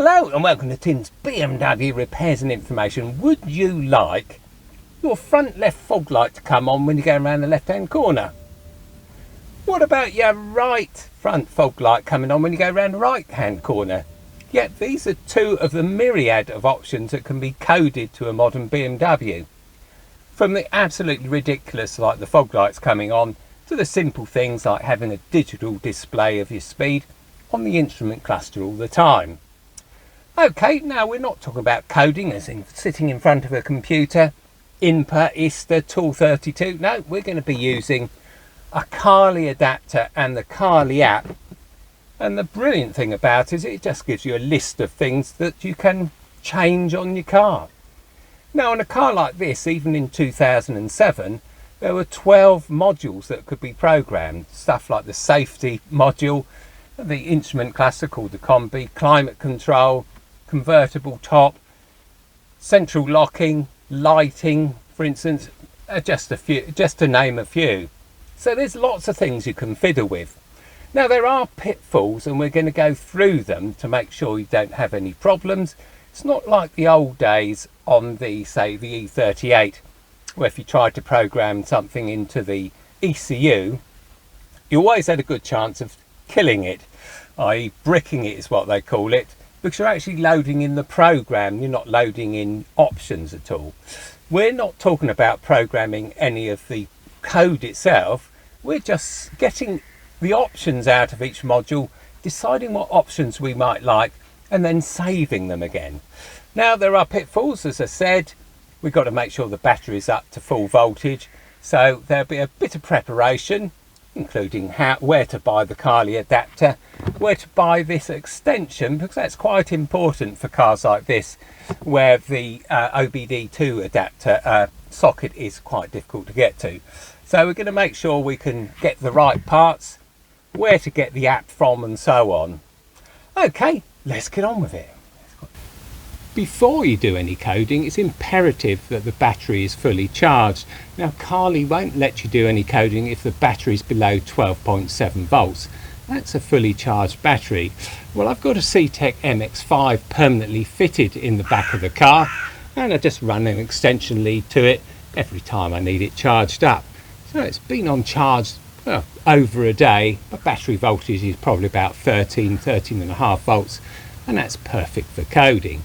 Hello and welcome to Tim's BMW Repairs and Information. Would you like your front left fog light to come on when you go around the left hand corner? What about your right front fog light coming on when you go around the right hand corner? Yet these are two of the myriad of options that can be coded to a modern BMW. From the absolutely ridiculous like the fog lights coming on to the simple things like having a digital display of your speed on the instrument cluster all the time. Okay, now we're not talking about coding as in sitting in front of a computer, input, ISTA, tool 32. No, we're going to be using a Carly adapter and the Carly app. And the brilliant thing about it is it just gives you a list of things that you can change on your car. Now on a car like this, even in 2007, there were 12 modules that could be programmed. Stuff like the safety module, the instrument cluster called the Combi, climate control, convertible top, central locking, lighting, for instance, just to name a few. So there's lots of things you can fiddle with. Now there are pitfalls and we're going to go through them to make sure you don't have any problems. It's not like the old days on the, say, the E38, where if you tried to program something into the ECU, you always had a good chance of killing it, i.e. bricking it is what they call it, because you're actually loading in the program, you're not loading in options at all. We're not talking about programming any of the code itself, we're just getting the options out of each module, deciding what options we might like, and then saving them again. Now there are pitfalls, as I said. We've got to make sure the battery is up to full voltage, so there'll be a bit of preparation, including where to buy the Carly adapter, where to buy this extension, because that's quite important for cars like this, where the OBD2 adapter socket is quite difficult to get to. So we're going to make sure we can get the right parts, where to get the app from and so on. Okay, let's get on with it. Before you do any coding, it's imperative that the battery is fully charged. Now Carly won't let you do any coding if the battery is below 12.7 volts. That's a fully charged battery. Well, I've got a CTEC MX5 permanently fitted in the back of the car, and I just run an extension lead to it every time I need it charged up. So it's been on charge over a day. My battery voltage is probably about 13.5 volts, and that's perfect for coding.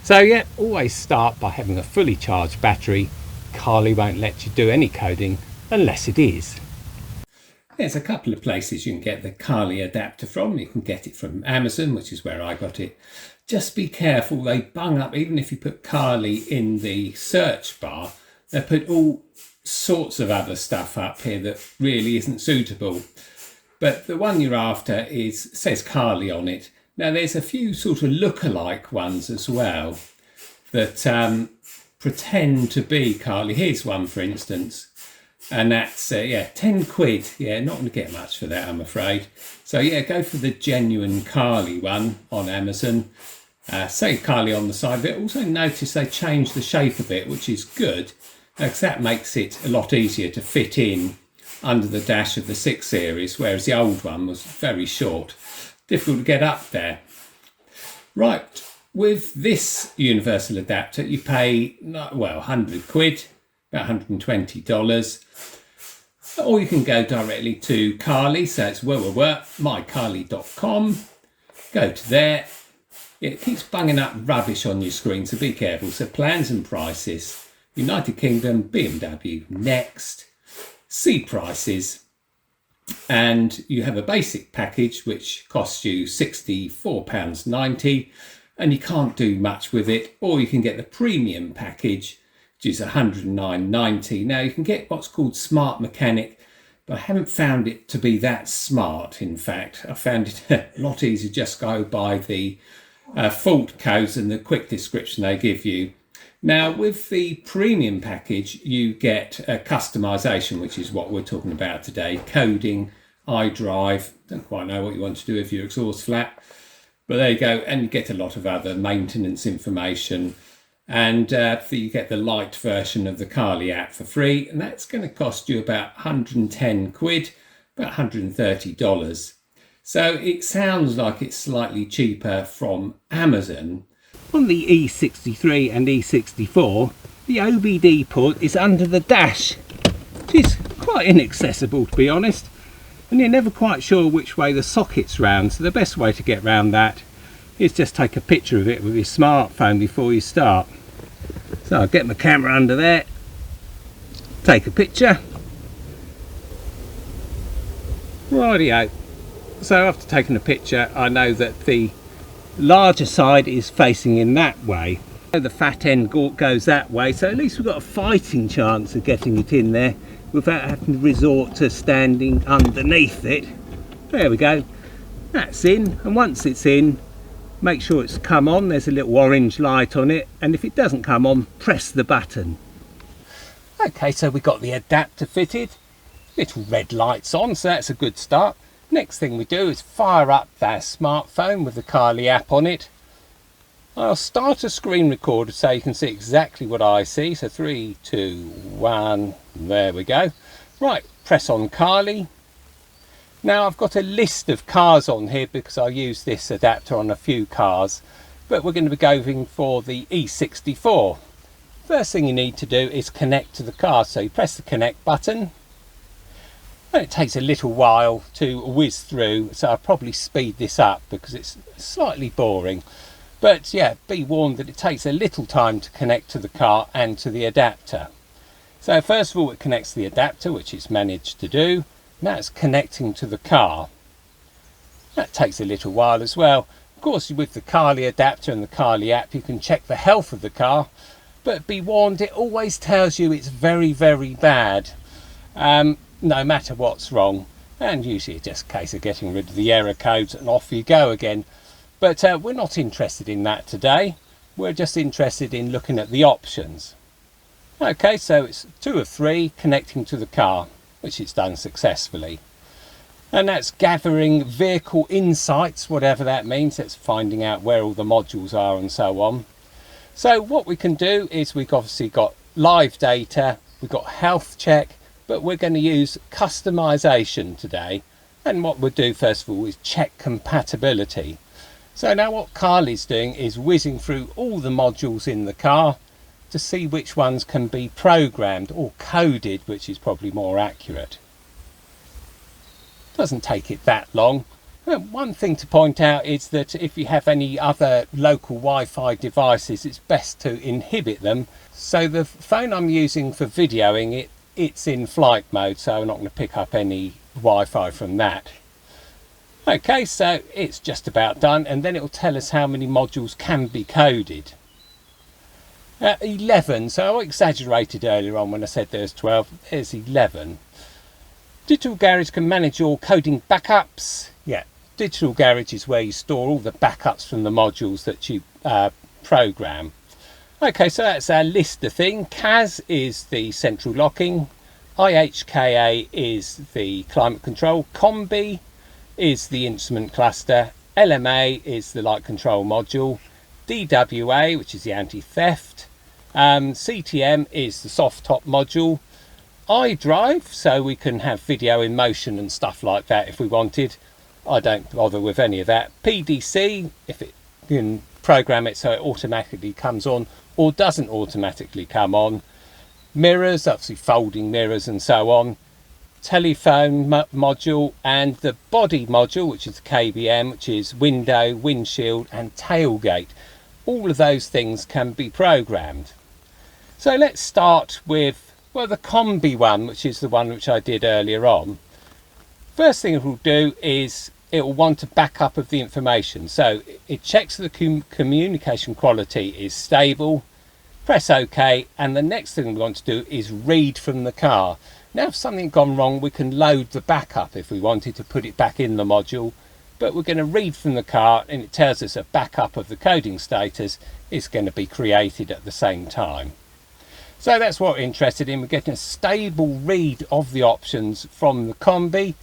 So yeah, always start by having a fully charged battery. Carly won't let you do any coding unless it is. There's a couple of places you can get the Carly adapter from. You can get it from Amazon, which is where I got it. Just be careful, they bung up, even if you put Carly in the search bar, they put all sorts of other stuff up here that really isn't suitable. But the one you're after says Carly on it. Now there's a few sort of look-alike ones as well that pretend to be Carly. Here's one for instance, and that's 10 quid. Yeah, not going to get much for that, I'm afraid. So yeah, go for the genuine Carly one on Amazon. Say Carly on the side of it. Also notice they changed the shape a bit, which is good, because that makes it a lot easier to fit in under the dash of the 6 Series, whereas the old one was very short. Difficult to get up there. Right, with this universal adapter you pay, well, 100 quid, about $120, or you can go directly to Carly, so it's mycarly.com, go to there. It keeps bunging up rubbish on your screen, so be careful. So plans and prices, United Kingdom, BMW, next, see prices. And you have a basic package which costs you £64.90 and you can't do much with it, or you can get the premium package which is £109.90. Now you can get what's called Smart Mechanic, but I haven't found it to be that smart. In fact, I found it a lot easier just go by the fault codes and the quick description they give you. Now with the premium package you get a customization, which is what we're talking about today, coding, iDrive, don't quite know what you want to do if your exhaust flat, but there you go, and you get a lot of other maintenance information, and you get the light version of the Carly app for free, and that's going to cost you about 110 quid, about $130. So it sounds like it's slightly cheaper from Amazon. On the E63 and E64, the Obd port is under the dash, which is quite inaccessible to be honest, and you're never quite sure which way the socket's round, so the best way to get round that is just take a picture of it with your smartphone before you start. So I'll get my camera under there, take a picture. Rightio. So after taking a picture, I know that the larger side is facing in that way. The fat end goes that way, so at least we've got a fighting chance of getting it in there without having to resort to standing underneath it. There we go. That's in, and once it's in, make sure it's come on. There's a little orange light on it, and if it doesn't come on, press the button. Okay, so we've got the adapter fitted. Little red lights on, so that's a good start. Next thing we do is fire up that smartphone with the Carly app on it. I'll start a screen recorder so you can see exactly what I see. So 3, 2, 1, there we go. Right, press on Carly. Now I've got a list of cars on here because I use this adapter on a few cars, but we're going to be going for the E64. First thing you need to do is connect to the car. So you press the connect button. And it takes a little while to whiz through, so I'll probably speed this up because it's slightly boring. But yeah, be warned that it takes a little time to connect to the car and to the adapter. So first of all it connects to the adapter, which it's managed to do. Now it's connecting to the car. That takes a little while as well. Of course, with the Carly adapter and the Carly app you can check the health of the car, but be warned, it always tells you it's very, very bad. No matter what's wrong, and usually it's just a case of getting rid of the error codes and off you go again. But we're not interested in that today. We're just interested in looking at the options. Okay, so it's 2 of 3 connecting to the car, which it's done successfully. And that's gathering vehicle insights, whatever that means. It's finding out where all the modules are and so on. So what we can do is we've obviously got live data, we've got health check, but we're going to use customization today. And what we'll do first of all is check compatibility. So now what Carly's doing is whizzing through all the modules in the car to see which ones can be programmed or coded, which is probably more accurate. Doesn't take it that long. One thing to point out is that if you have any other local Wi-Fi devices, it's best to inhibit them. So the phone I'm using for videoing, it's in flight mode, so I'm not going to pick up any Wi-Fi from that. Okay, so it's just about done, and then it will tell us how many modules can be coded. 11, so I exaggerated earlier on when I said there's 12, there's 11. Digital Garage can manage your coding backups. Yeah, Digital Garage is where you store all the backups from the modules that you program. Okay, so that's our Lister thing. CAS is the central locking, IHKA is the climate control, Combi is the instrument cluster, LMA is the light control module, DWA, which is the anti-theft, CTM is the soft top module, iDrive, so we can have video in motion and stuff like that if we wanted. I don't bother with any of that. PDC, if it can program it so it automatically comes on or doesn't automatically come on. Mirrors, obviously folding mirrors and so on. Telephone module, and the body module, which is the KBM, which is window, windshield and tailgate. All of those things can be programmed. So let's start with, well, the Combi one, which is the one which I did earlier on. First thing it will do is it will want a backup of the information. So it checks the communication quality is stable, press OK, and the next thing we want to do is read from the car. Now if something gone wrong, we can load the backup if we wanted to put it back in the module, but we're going to read from the car and it tells us a backup of the coding status is going to be created at the same time. So that's what we're interested in. We're getting a stable read of the options from the Combi,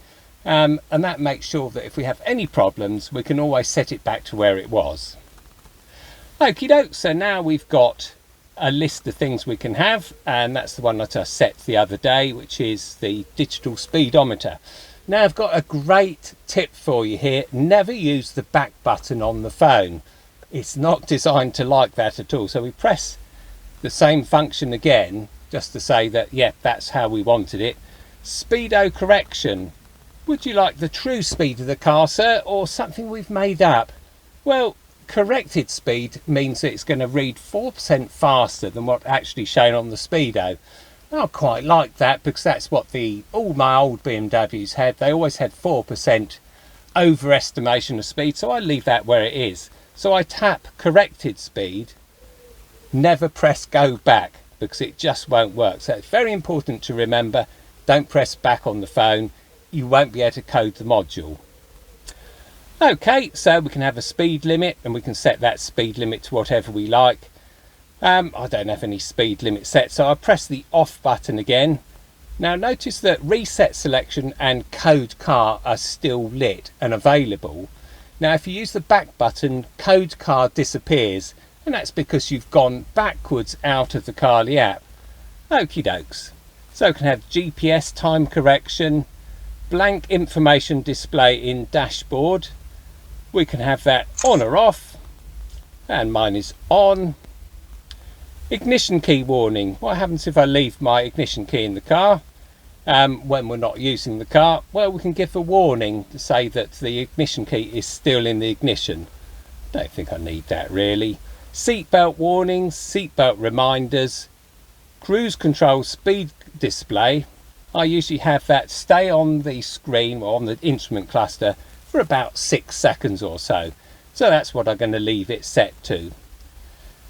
and that makes sure that if we have any problems, we can always set it back to where it was. Okie doke, so now we've got a list of things we can have, and that's the one that I set the other day, which is the digital speedometer. Now I've got a great tip for you here. Never use the back button on the phone. It's not designed to like that at all. So we press the same function again, just to say that, yeah, that's how we wanted it. Speedo Correction. Would you like the true speed of the car, sir, or something we've made up? Well, corrected speed means that it's going to read 4% faster than what's actually shown on the Speedo. I quite like that, because that's what all my old BMWs had. They always had 4% overestimation of speed, so I leave that where it is. So I tap corrected speed, never press go back, because it just won't work. So it's very important to remember, don't press back on the phone. You won't be able to code the module. Okay, so we can have a speed limit, and we can set that speed limit to whatever we like. I don't have any speed limit set, so I press the off button again. Now notice that reset selection and code car are still lit and available. Now if you use the back button, code car disappears, and that's because you've gone backwards out of the Carly app. Okie dokes. So we can have GPS time correction, blank information display in dashboard. We can have that on or off, and mine is on. Ignition key warning. What happens if I leave my ignition key in the car when we're not using the car? Well, we can give a warning to say that the ignition key is still in the ignition. Don't think I need that really. Seatbelt warnings, seatbelt reminders, cruise control speed display. I usually have that stay on the screen or on the instrument cluster for about 6 seconds or so. So that's what I'm going to leave it set to.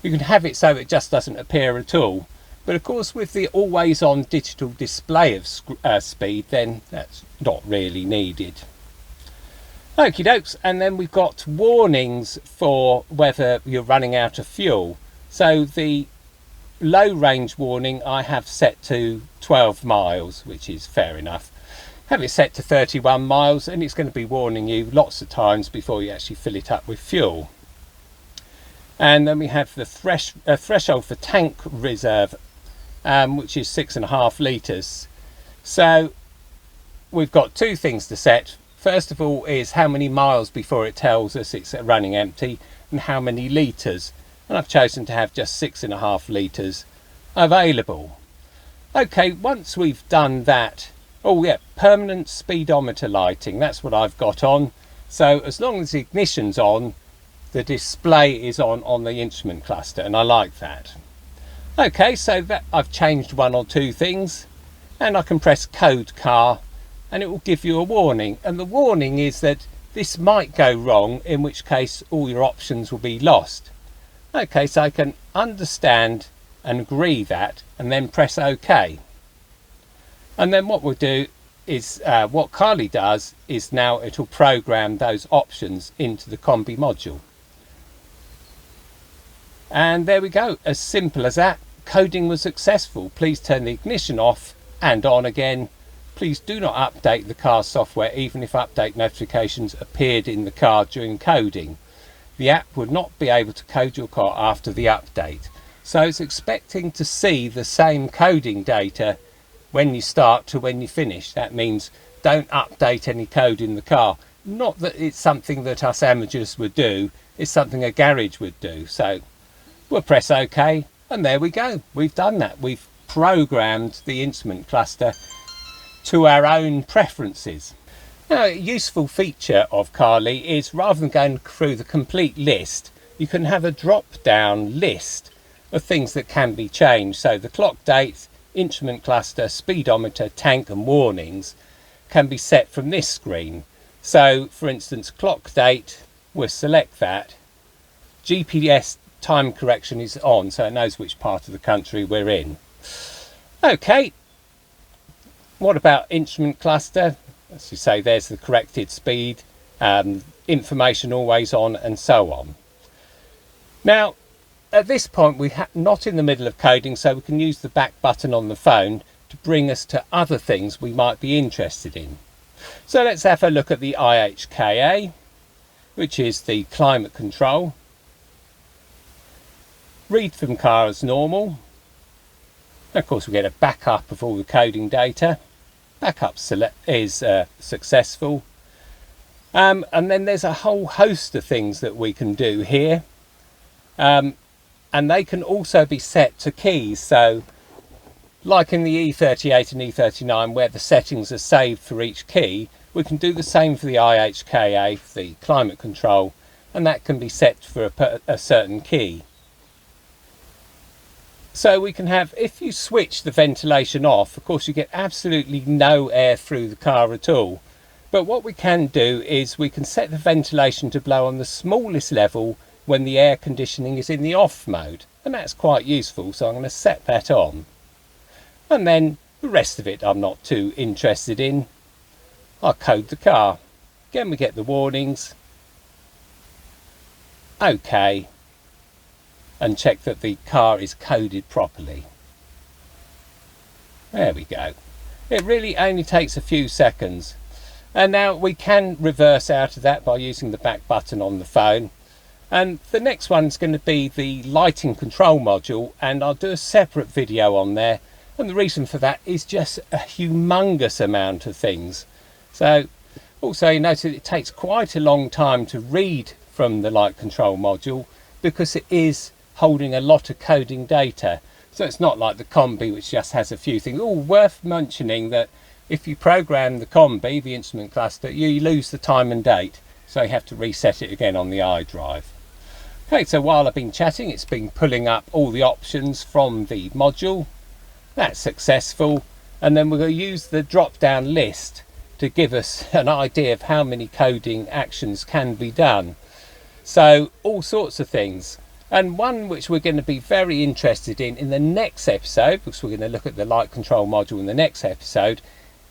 You can have it so it just doesn't appear at all, but of course with the always on digital display of speed, then that's not really needed. Okie dokes, and then we've got warnings for whether you're running out of fuel. So the low range warning I have set to 12 miles, which is fair enough. Have it set to 31 miles, and it's going to be warning you lots of times before you actually fill it up with fuel. And then we have the threshold for tank reserve, which is 6.5 litres. So we've got two things to set. First of all is how many miles before it tells us it's running empty, and how many litres. And I've chosen to have just 6.5 litres available. Okay, once we've done that, oh yeah, permanent speedometer lighting, that's what I've got on. So as long as the ignition's on, the display is on the instrument cluster, and I like that. Okay, so that I've changed one or two things, and I can press code car and it will give you a warning, and the warning is that this might go wrong, in which case all your options will be lost. Okay, so I can understand and agree that, and then press OK. And then what we'll do is what Carly does is now it'll program those options into the combi module. And there we go, as simple as that. Coding was successful. Please turn the ignition off and on again. Please do not update the car software, even if update notifications appeared in the car during coding. The app would not be able to code your car after the update. So it's expecting to see the same coding data when you start to when you finish. That means don't update any code in the car. Not that it's something that us amateurs would do, it's something a garage would do. So we'll press OK, and there we go. We've done that. We've programmed the instrument cluster to our own preferences. Now, a useful feature of Carly is, rather than going through the complete list, you can have a drop-down list of things that can be changed. So the clock date, instrument cluster, speedometer, tank and warnings can be set from this screen. So for instance, clock date, we'll select that. GPS time correction is on, so it knows which part of the country we're in. Okay, what about instrument cluster? As you say, there's the corrected speed, information always on, and so on. Now at this point we're not in the middle of coding, so we can use the back button on the phone to bring us to other things we might be interested in. So let's have a look at the IHKA, which is the climate control. Read from car as normal. Of course we get a backup of all the coding data. backup is successful. And then there's a whole host of things that we can do here. And they can also be set to keys. So like in the E38 and E39, where the settings are saved for each key, we can do the same for the IHKA, the climate control, and that can be set for a certain key. So we can have, if you switch the ventilation off, of course you get absolutely no air through the car at all. But what we can do is we can set the ventilation to blow on the smallest level when the air conditioning is in the off mode, and that's quite useful, so I'm going to set that on. And then the rest of it I'm not too interested in. I'll code the car. Again we get the warnings. OK. And check that the car is coded properly. There we go. It really only takes a few seconds. And now we can reverse out of that by using the back button on the phone. And the next one's going to be the lighting control module, and I'll do a separate video on there. And the reason for that is just a humongous amount of things. So also you notice it takes quite a long time to read from the light control module because it is holding a lot of coding data. So it's not like the combi, which just has a few things. Oh, worth mentioning that if you program the combi, the instrument cluster, you lose the time and date. So you have to reset it again on the iDrive. Okay, so while I've been chatting, it's been pulling up all the options from the module. That's successful, and then we're going to use the drop down list to give us an idea of how many coding actions can be done. So all sorts of things, and one which we're going to be very interested in the next episode, because we're going to look at the light control module in the next episode,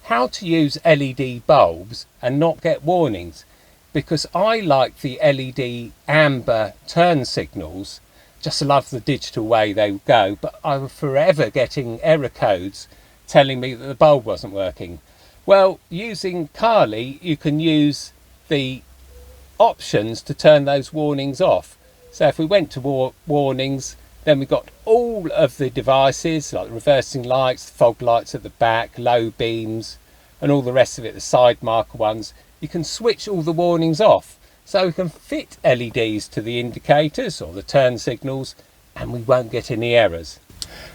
how to use LED bulbs and not get warnings, because I like the LED amber turn signals. Just love the digital way they go, but I was forever getting error codes telling me that the bulb wasn't working. Well, using Carly, you can use the options to turn those warnings off. So if we went to warnings, then we got all of the devices like reversing lights, fog lights at the back, low beams, and all the rest of it, the side marker ones. You can switch all the warnings off. So we can fit LEDs to the indicators or the turn signals, and we won't get any errors.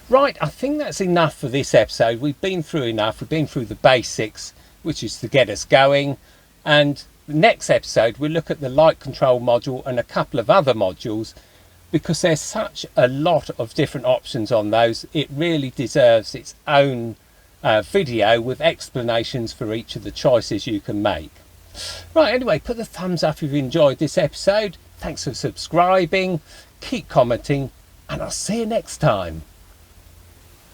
Right, I think that's enough for this episode. We've been through enough. We've been through the basics, which is to get us going. And the next episode, we'll look at the light control module and a couple of other modules, because there's such a lot of different options on those. It really deserves its own video with explanations for each of the choices you can make. Right, anyway, put the thumbs up if you've enjoyed this episode. Thanks for subscribing, keep commenting, and I'll see you next time.